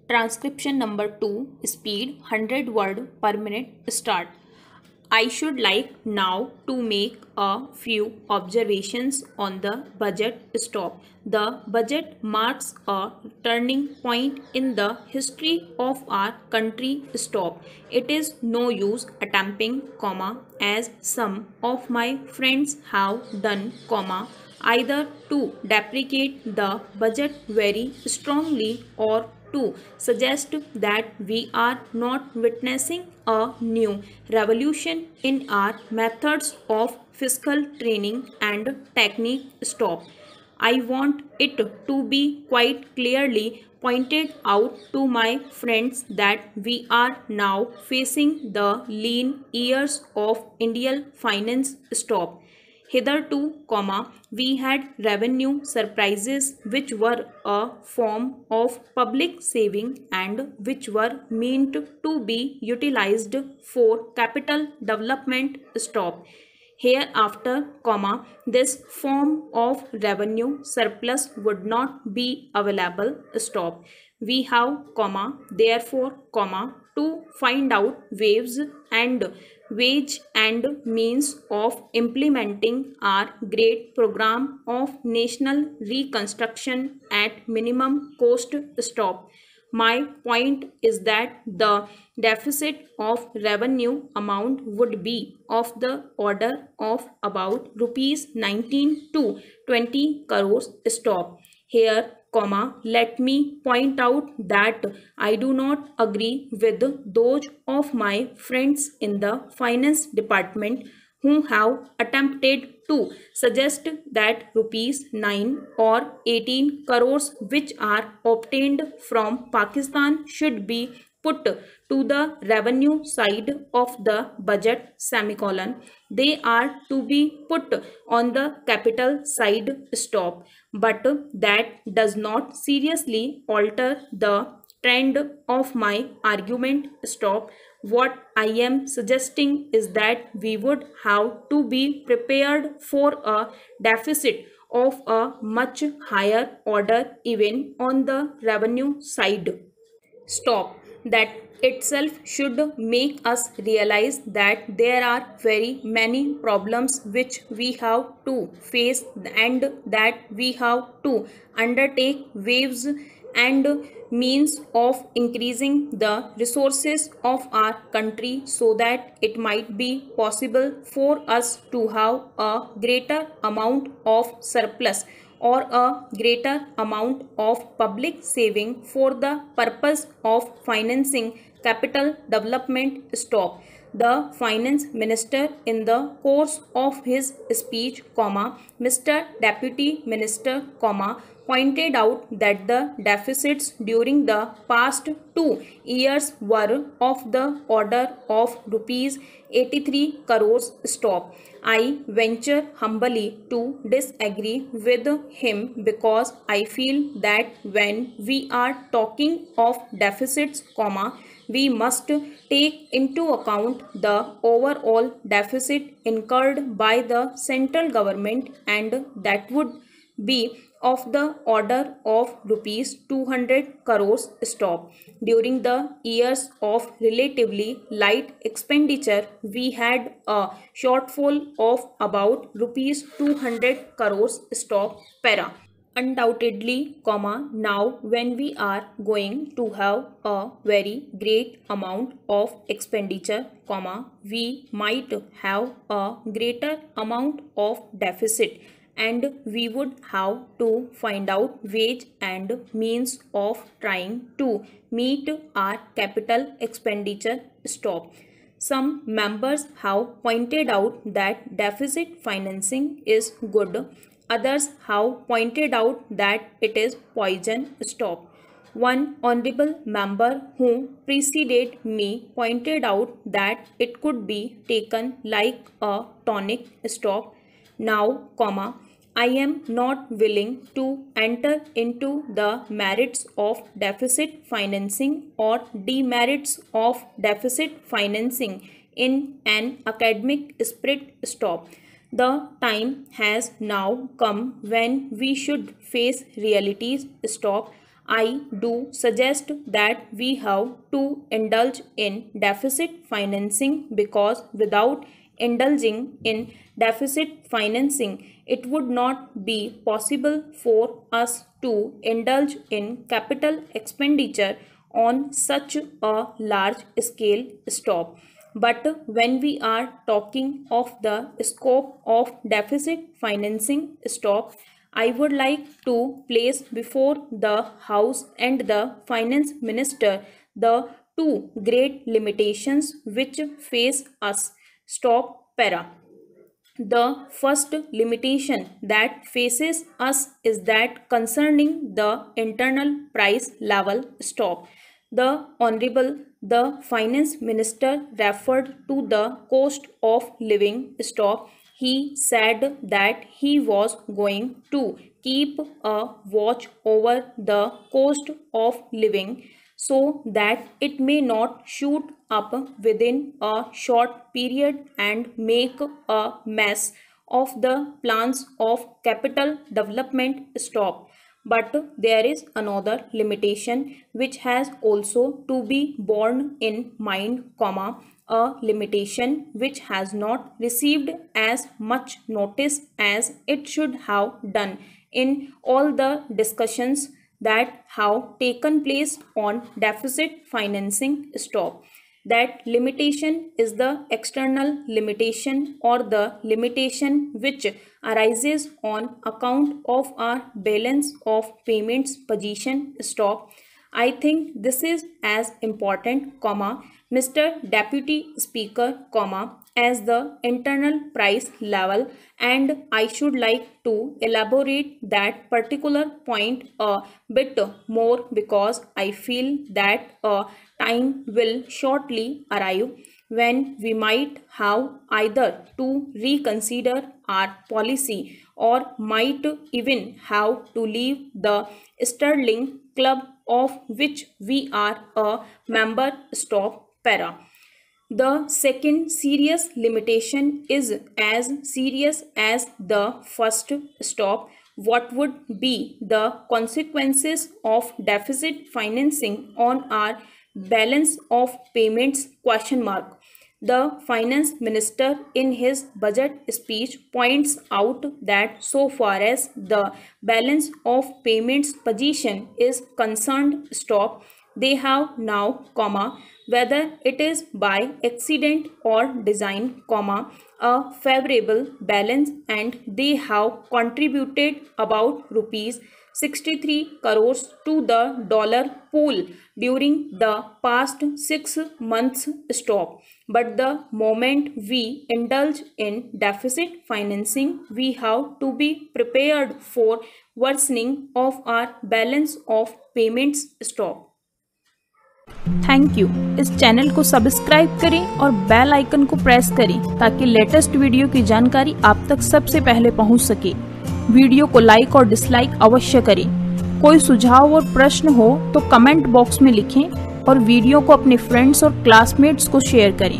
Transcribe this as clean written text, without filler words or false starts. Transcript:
Transcription number 2, speed 100 word per minute, start. I should like now to make a few observations on the budget stop. The budget marks a turning point in the history of our country stop. It is no use attempting, as some of my friends have done, either to deprecate the budget very strongly or to suggest that we are not witnessing a new revolution in our methods of fiscal training and technique. Stop. I want it to be quite clearly pointed out to my friends that we are now facing the lean years of Indian finance. Stop. Hitherto, we had revenue surprises which were a form of public saving and which were meant to be utilized for capital development. Stop. Hereafter, this form of revenue surplus would not be available. Stop. We have, therefore, to find out waves and wage and means of implementing our great program of national reconstruction at minimum cost. Stop. My point is that the deficit of revenue amount would be of the order of about rupees 19 to 20 crores. Stop. Here, let me point out that I do not agree with those of my friends in the finance department who have attempted to suggest that rupees 9 or 18 crores which are obtained from Pakistan should be put to the revenue side of the budget, they are to be put on the capital side. Stop. But that does not seriously alter the trend of my argument. Stop. What I am suggesting is that we would have to be prepared for a deficit of a much higher order even on the revenue side. Stop. That itself should make us realize that there are very many problems which we have to face and that we have to undertake waves and means of increasing the resources of our country so that it might be possible for us to have a greater amount of surplus or a greater amount of public saving for the purpose of financing capital development. Stop. The finance minister in the course of his speech, Mr. Deputy Minister, pointed out that the deficits during the past 2 years were of the order of rupees 83 crores. Stop. I venture humbly to disagree with him because I feel that when we are talking of deficits, we must take into account the overall deficit incurred by the central government and that would be of the order of rupees 200 crores. Stop. During the years of relatively light expenditure, we had a shortfall of about rupees 200 crores. Stop. Para. Undoubtedly, now when we are going to have a very great amount of expenditure, we might have a greater amount of deficit and we would have to find out ways and means of trying to meet our capital expenditure. Stop. Some members have pointed out that deficit financing is good. Others have pointed out that it is poison. Stop. One honorable member who preceded me pointed out that it could be taken like a tonic. Stop. Now, I am not willing to enter into the merits of deficit financing or demerits of deficit financing in an academic spirit. Stop. The time has now come when we should face realities. Stop. I do suggest that we have to indulge in deficit financing, because without indulging in deficit financing, it would not be possible for us to indulge in capital expenditure on such a large scale stop. But when we are talking of the scope of deficit financing stop, I would like to place before the House and the Finance Minister the two great limitations which face us. Stop para. The first limitation that faces us is that concerning the internal price level stop. The Honorable the Finance Minister referred to the cost of living stop. He said that he was going to keep a watch over the cost of living so that it may not shoot up within a short period and make a mess of the plans of capital development stop. But there is another limitation which has also to be borne in mind, a limitation which has not received as much notice as it should have done in all the discussions that have taken place on deficit financing stop. That limitation is the external limitation, or the limitation which arises on account of our balance of payments position stop. I think this is as important, Mr. Deputy Speaker, as the internal price level, and I should like to elaborate that particular point a bit more, because I feel that a time will shortly arrive when we might have either to reconsider our policy or might even have to leave the sterling club of which we are a member. Stop para. The second serious limitation is as serious as the first. Stop. What would be the consequences of deficit financing on our balance of payments? Question mark. The Finance Minister in his budget speech points out that so far as the balance of payments position is concerned, stop, they have now, whether it is by accident or design, a favorable balance, and they have contributed about rupees 63 crores to the dollar pool during the past 6 months. Stop. But the moment we indulge in deficit financing, we have to be prepared for worsening of our balance of payments. Stop. Thank you. इस channel को subscribe करें और bell icon को press करें ताकि latest video की जानकारी आप तक सबसे पहले पहुंच सके। वीडियो को लाइक और डिसलाइक अवश्य करें। कोई सुझाव और प्रश्न हो तो कमेंट बॉक्स में लिखें और वीडियो को अपने फ्रेंड्स और क्लासमेट्स को शेयर करें।